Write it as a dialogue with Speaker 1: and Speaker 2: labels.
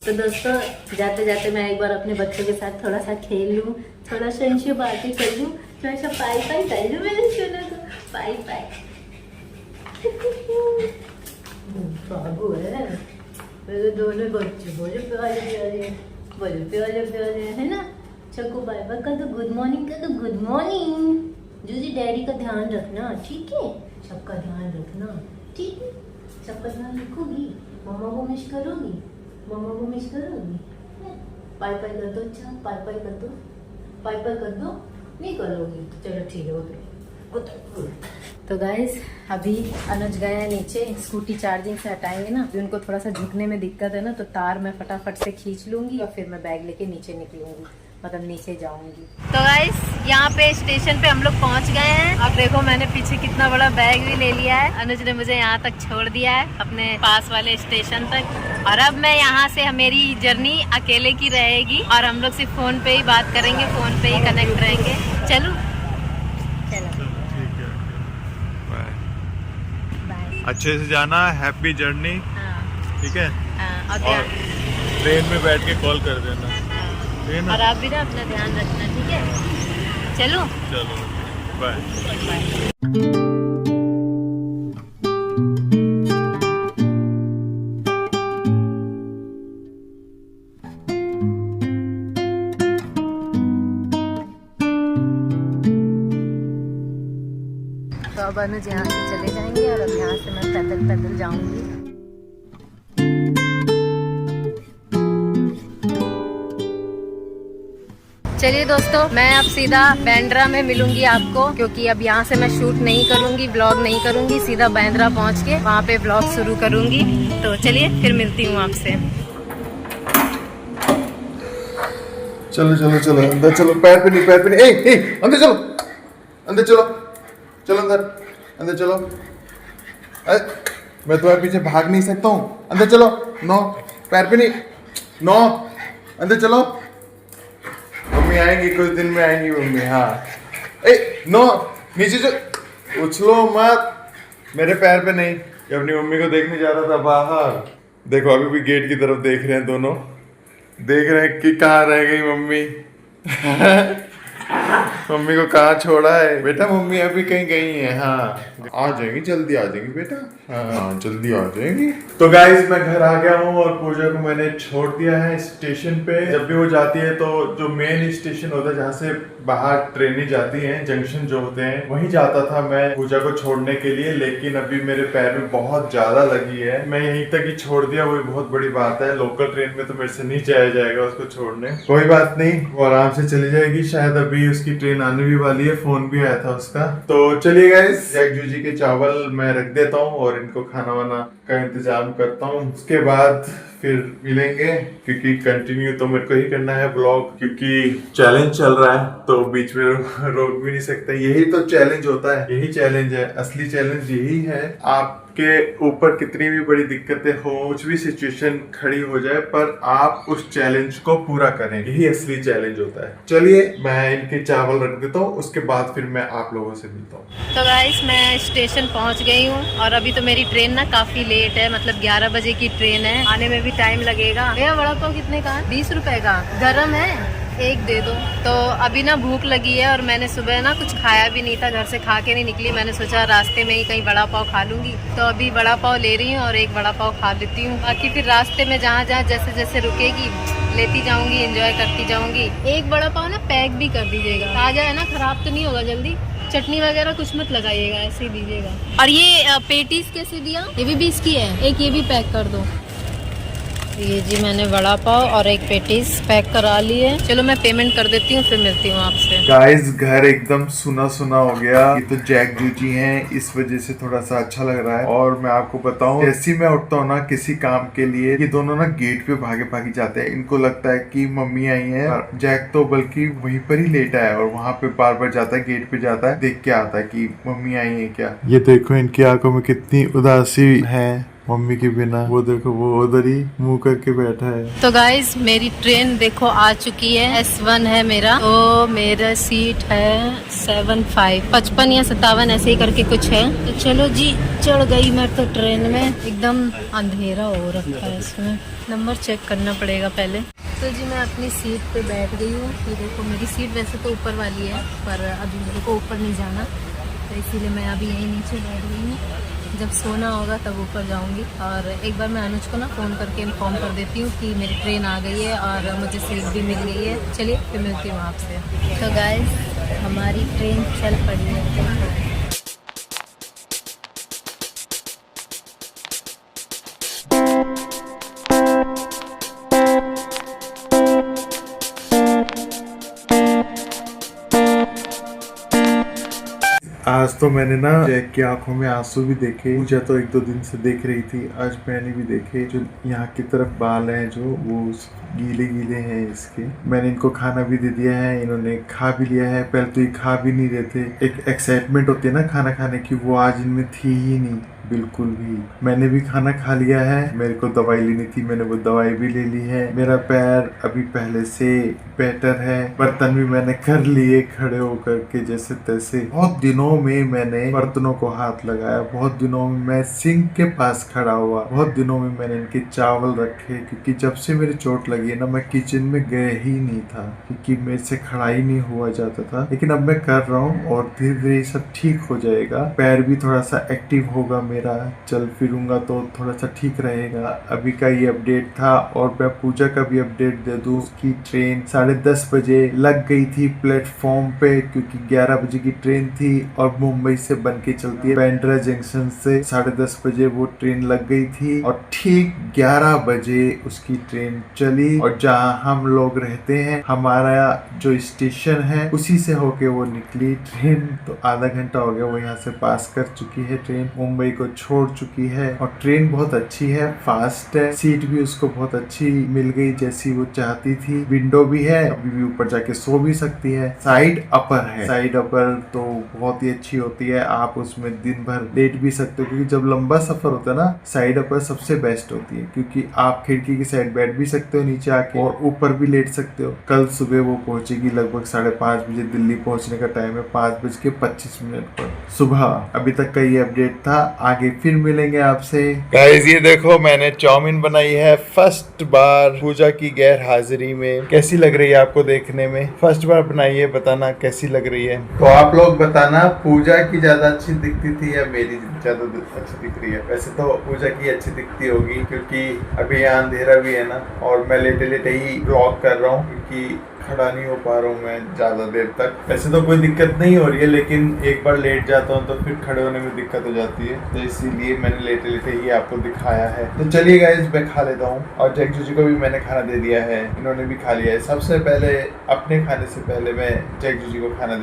Speaker 1: तो दोस्तों जाते जाते मैं एक बार अपने बच्चों के साथ थोड़ा सा खेल लूँ, थोड़ा सा इनसे बातें कर लूँ, थोड़ा सा पाई पाई कर लूँ मेरे सोना को, पाई पाई। बाबू है मेरे दोनों बच्चे, बड़े प्यारे प्यारे, बड़े प्यारे प्यारे है ना। चको बाय बाय का तो गुड मॉर्निंग का तो गुड मॉर्निंग। जूजी डैडी का ध्यान रखना, ठीक है? सबका ध्यान रखना, ठीक है? सबका ध्यान रखोगी, मम्मा को मिस करोगी, मम्मा को मिस करोगी। पाई पाई कर दो, अच्छा पाई पाई कर दो, पाई पाई कर दो। नहीं करोगी तो चलो ठीक है, ओके। तो गाइस अभी अनुज गए हैं नीचे, स्कूटी चार्जिंग से हटाएंगे ना, अभी उनको थोड़ा सा झुकने में दिक्कत है ना, तो तार मैं फटाफट से खींच लूंगी और फिर मैं बैग लेके नीचे निकलूंगी, मतलब नीचे जाऊंगी। तो गाइस यहाँ पे स्टेशन पे हम लोग पहुँच गए हैं। अब देखो मैंने पीछे कितना बड़ा बैग भी ले लिया है। अनुज ने मुझे यहाँ तक छोड़ दिया है अपने पास वाले स्टेशन तक, और अब मैं यहाँ से मेरी जर्नी अकेले की रहेगी और हम लोग सिर्फ फोन पे ही बात करेंगे, फोन पे ही कनेक्ट रहेंगे। चलो चलो
Speaker 2: अच्छे से जाना, हैप्पी जर्नी।
Speaker 1: हाँ।
Speaker 2: ठीक है।
Speaker 1: हाँ,
Speaker 2: और ट्रेन में बैठ के कॉल कर देना। ठीक है ना?
Speaker 1: और आप भी ना अपना ध्यान रखना, ठीक है? चलो
Speaker 2: चलो बाय।
Speaker 1: तो अब अनुज यहाँ से चले जाएंगे और अब यहाँ से मैं पैदल पैदल जाऊंगी। चलिए दोस्तों, मैं अब सीधा बांद्रा में मिलूंगी आपको, क्योंकि अब यहाँ से मैं शूट नहीं करूंगी, ब्लॉग नहीं करूंगी, सीधा बांद्रा पहुँच के वहाँ पे ब्लॉग शुरू करूंगी। तो चलिए फिर मिलती हूँ आपसे।
Speaker 2: चलो चलो चलो अंदर चलो, पैर पे नहीं, पैर पे नहीं, ए अंदर चलो, अंदर चलो, चलो अंदर, अंदर चलो। अरे मैं तुम्हारे पीछे भाग नहीं सकता हूँ, अंदर चलो। नो, पैर पे नहीं, नो, अंदर चलो। मम्मी आएंगी कुछ दिन में, आएंगी मम्मी। हाँ ए नो, नीचे चल, उछलो मत, मेरे पैर पे नहीं। ये अपनी मम्मी को देखने जा रहा था बाहर, देखो अभी भी गेट की तरफ देख रहे हैं दोनों, देख रहे हैं कि कहाँ रह गई मम्मी। मम्मी को कहाँ छोड़ा है बेटा, मम्मी अभी कहीं गई है। हाँ आ जाएंगी, जल्दी आ जाएंगी बेटा, हाँ जल्दी आ जाएंगी। तो गाइस मैं घर आ गया हूँ और पूजा को मैंने छोड़ दिया है स्टेशन पे। जब भी वो जाती है तो जो मेन स्टेशन होता है जहाँ से बाहर ट्रेनें जाती हैं, जंक्शन जो होते हैं, वहीं जाता था मैं पूजा को छोड़ने के लिए, लेकिन अभी मेरे पैर में बहुत ज्यादा लगी है, मैं यहीं तक ही छोड़ दिया, वो बहुत बड़ी बात है। लोकल ट्रेन में तो मेरे से नहीं जाया जाएगा उसको छोड़ने। कोई बात नहीं, वो आराम से चली जाएगी, शायद अभी उसकी ट्रेन आने भी वाली है, फोन भी आया था उसका। तो चलिए गाइस, जैक जूजी के चावल मैं रख देता हूँ और इनको खाना वाना का इंतजाम करता हूँ, उसके बाद फिर मिलेंगे, क्योंकि कंटिन्यू तो मेरे को ही करना है ब्लॉग, क्योंकि चैलेंज चल रहा है तो बीच में रोक भी नहीं सकते। यही तो चैलेंज होता है, यही चैलेंज है, असली चैलेंज यही है। आपके ऊपर कितनी भी बड़ी दिक्कतें हो, कुछ भी सिचुएशन खड़ी हो जाए, पर आप उस चैलेंज को पूरा करें, यही असली चैलेंज होता है। चलिए मैं इनके चावल रख देता हूँ, उसके बाद फिर मैं आप लोगों से मिलता हूँ।
Speaker 1: तो गाइस मैं स्टेशन पहुंच गई हूँ और अभी तो मेरी ट्रेन ना काफी लेट है, मतलब 11 बजे की ट्रेन है, आने में भी टाइम लगेगा। भैया वड़ा पाव कितने का? 20 रुपए का, गरम है, एक दे दो। तो अभी ना भूख लगी है और मैंने सुबह ना कुछ खाया भी नहीं था, घर से खा के नहीं निकली, मैंने सोचा रास्ते में ही कहीं वड़ा पाव खा लूंगी, तो अभी वड़ा पाव ले रही हूँ और एक वड़ा पाव खा लेती हूँ। बाकी फिर रास्ते में जहाँ जहाँ जैसे जैसे रुकेगी लेती जाऊंगी, एंजॉय करती जाऊंगी। एक वड़ा पाव ना पैक भी कर दीजिएगा, ताजा है ना, खराब तो नहीं होगा जल्दी। चटनी वगैरह कुछ मत लगाइएगा, ऐसे ही दीजिएगा। और ये पेटीज कैसे दिया? ये भी 20 की है, एक ये भी पैक कर दो। ये जी मैंने वड़ा पाव और एक पेटीज पैक करा ली है। चलो मैं पेमेंट कर देती हूँ, फिर मिलती हूँ आपसे।
Speaker 2: गाइस घर एकदम सुना सुना हो गया, ये तो जैक जूजी हैं, इस वजह से थोड़ा सा अच्छा लग रहा है। और मैं आपको बताऊं, जैसे ही मैं उठता हूँ ना किसी काम के लिए, ये दोनों ना गेट पे भागे भागे जाते हैं, इनको लगता है कि मम्मी आई है। और जैक तो बल्कि वहीं पर ही लेटा है और वहाँ पे बार बार जाता है, गेट पे जाता है, देख के आता है कि मम्मी आई है क्या। ये देखो इनकी आंखों में कितनी उदासी है, मम्मी के बिना। वो देखो वो उधर ही मुंह करके बैठा है।
Speaker 1: तो गाइज मेरी ट्रेन देखो आ चुकी है। S1 है मेरा, तो मेरा सीट है 75 55 या 57 ऐसे ही करके कुछ है। तो चलो जी चढ़ गई मैं तो ट्रेन में। एकदम अंधेरा हो रखा है इसमें, नंबर चेक करना पड़ेगा पहले। तो जी मैं अपनी सीट पे बैठ गई हूँ। ये देखो मेरी सीट वैसे तो ऊपर वाली है, पर अभी मेरे को ऊपर नहीं जाना, तो इसीलिए मैं अभी यहीं नीचे बैठ गई हूँ। जब सोना होगा तब ऊपर जाऊँगी। और एक बार मैं अनुज को ना फ़ोन करके इन्फॉर्म कर देती हूँ कि मेरी ट्रेन आ गई है और मुझे सीट भी मिल गई है। चलिए फिर मिलती हूँ आपसे। तो गाइस हमारी ट्रेन चल पड़ी है।
Speaker 2: आज तो मैंने ना जैक की आंखों में आंसू भी देखे। पूजा तो 1-2 दिन से देख रही थी, आज मैंने भी देखे। जो यहाँ की तरफ बाल हैं जो वो गीले गीले हैं इसके। मैंने इनको खाना भी दे दिया है, इन्होंने खा भी लिया है। पहले तो ये खा भी नहीं रहे थे। एक एक्साइटमेंट होती है ना खाना खाने की, वो आज इनमें थी ही नहीं बिल्कुल भी। मैंने भी खाना खा लिया है। मेरे को दवाई लेनी थी, मैंने वो दवाई भी ले ली है। मेरा पैर अभी पहले से बेटर है। बर्तन भी मैंने कर लिए खड़े होकर के जैसे तैसे। बहुत दिनों में मैंने बर्तनों को हाथ लगाया, बहुत दिनों में मैं सिंक के पास खड़ा हुआ, बहुत दिनों में मैंने इनके चावल रखे। क्योंकि जब से मेरी चोट लगी है ना, मैं किचन में गया ही नहीं था, क्योंकि मेरे से खड़ा ही नहीं हुआ जाता था। लेकिन अब मैं कर रहा हूँ और धीरे धीरे सब ठीक हो जाएगा। पैर भी थोड़ा सा एक्टिव होगा मेरा, चल फिरूंगा तो थोड़ा सा ठीक रहेगा। अभी का ये अपडेट था। और मैं पूजा का भी अपडेट दे दूं, उसकी ट्रेन 10:30 बजे लग गई थी प्लेटफॉर्म पे, क्योंकि 11 बजे की ट्रेन थी और मुंबई से बन के चलती है बांद्रा जंक्शन से। 10:30 बजे वो ट्रेन लग गई थी और ठीक 11 बजे उसकी ट्रेन चली। और जहाँ हम लोग रहते हैं, हमारा जो स्टेशन है उसी से होके वो निकली ट्रेन। तो आधा घंटा हो गया वो यहाँ से पास कर चुकी है ट्रेन, मुंबई को छोड़ चुकी है। और ट्रेन बहुत अच्छी है, फास्ट है, सीट भी उसको बहुत अच्छी मिल गई जैसी वो चाहती थी। विंडो भी है, अभी भी ऊपर जाके सो भी सकती है। साइड अपर है, साइड अपर तो बहुत ही अच्छी होती है। आप उसमें दिन भर लेट भी सकते हो, क्योंकि जब लंबा सफर होता है ना, साइड अपर सबसे बेस्ट होती है, क्योंकि आप खिड़की की साइड बैठ भी सकते हो नीचे आके और ऊपर भी लेट सकते हो। कल सुबह वो पहुंचेगी लगभग 5:30 बजे। दिल्ली पहुंचने का टाइम है 5:25 पर सुबह। अभी तक का ये अपडेट था, आगे फिर मिलेंगे आपसे। गाइस ये देखो मैंने चाउमीन बनाई है फर्स्ट बार पूजा की गैर हाजिरी में। कैसी लग रही है आपको देखने में? फर्स्ट बार बनाई है, बताना कैसी लग रही है। तो आप लोग बताना पूजा की ज्यादा अच्छी दिखती थी या मेरी ज्यादा अच्छी दिख रही है? वैसे तो पूजा की अच्छी दिखती होगी, क्योंकि अभी यहाँ अंधेरा भी है ना, और मैं लेटे लेटे ही ब्लॉग कर रहा हूँ, क्योंकि खड़ा नहीं हो पा रहा हूँ मैं ज्यादा देर तक। वैसे तो कोई दिक्कत नहीं हो रही है, लेकिन एक बार लेट जाता हूँ तो फिर खड़े होने में दिक्कत हो जाती है, तो इसीलिए मैंने लेटे लेटे ही आपको दिखाया है। तो चलिए गाइस मैं खा लेता हूँ। और जैक जूजी को भी मैंने खाना दे दिया है, इन्होंने भी खा लिया है। सबसे पहले अपने खाने से पहले मैं जैक जूजी को खाना